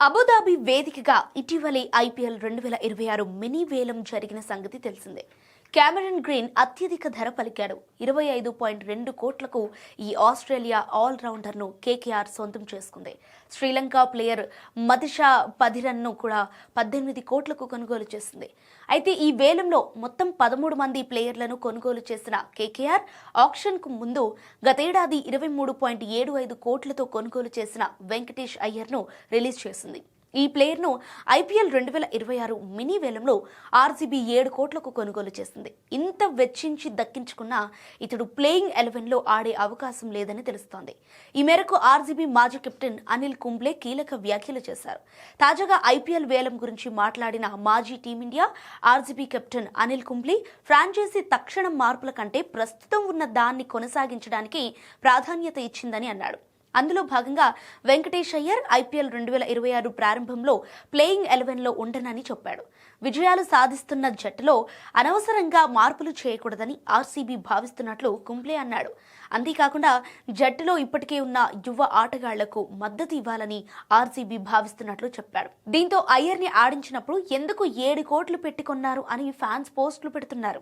Abu Dhabi వేదికగా ఇటీవలే IPL 2026 mini వేలం జరిగిన సంగతి తెలిసిందే. క్యామెరన్ గ్రీన్ అత్యధిక ధర పలికాడు. 25.2 కోట్లకు ఈ ఆస్ట్రేలియా ఆల్రౌండర్ను కేకేఆర్ సొంతం చేసుకుంది. శ్రీలంక ప్లేయర్ మదిషా పధిరన్ను కూడా 18 కోట్లకు కొనుగోలు చేసింది. అయితే ఈ వేలంలో మొత్తం 13 మంది ప్లేయర్లను కొనుగోలు చేసిన కేకేఆర్ ఆక్షన్కు ముందు గతేడాది 23.75 కోట్లతో కొనుగోలు చేసిన వెంకటేష్ అయ్యర్ను రిలీజ్ చేసింది. ఈ ప్లేయర్ను ఐపీఎల్ 2026 మినీ వేలంలో ఆర్సీబీ 7 కోట్లకు కొనుగోలు చేసింది. ఇంత వెచ్చించి దక్కించుకున్నా ఇతడు ప్లేయింగ్ 11లో ఆడే అవకాశం లేదని తెలుస్తోంది. ఈ మేరకు ఆర్సీబీ మాజీ కెప్టెన్ అనిల్ కుంబ్లే కీలక వ్యాఖ్యలు చేశారు. తాజాగా ఐపీఎల్ వేలం గురించి మాట్లాడిన మాజీ team India RCB captain Anil Kumble franchise తక్షణం మార్పుల కంటే ప్రస్తుతం ఉన్న దాన్ని కొనసాగించడానికి ప్రాధాన్యత ఇచ్చిందని అన్నాడు. అందులో భాగంగా వెంకటేష్ అయ్యర్ ఐపీఎల్ 2026 ప్రారంభంలో ప్లేయింగ్ 11లో ఉండనని చెప్పాడు. విజయాలు సాధిస్తున్న జట్టులో అనవసరంగా మార్పులు చేయకూడదని ఆర్సీబీ భావిస్తున్నట్లు కుంబ్లే అన్నాడు. అంతేకాకుండా జట్టులో ఇప్పటికే ఉన్న యువ ఆటగాళ్లకు మద్దతు ఇవ్వాలని ఆర్సీబీ భావిస్తున్నట్లు చెప్పాడు. దీంతో అయ్యర్ని ఆడించినప్పుడు ఎందుకు 7 కోట్లు పెట్టుకున్నారు అని ఫ్యాన్స్ పోస్టులు పెడుతున్నారు.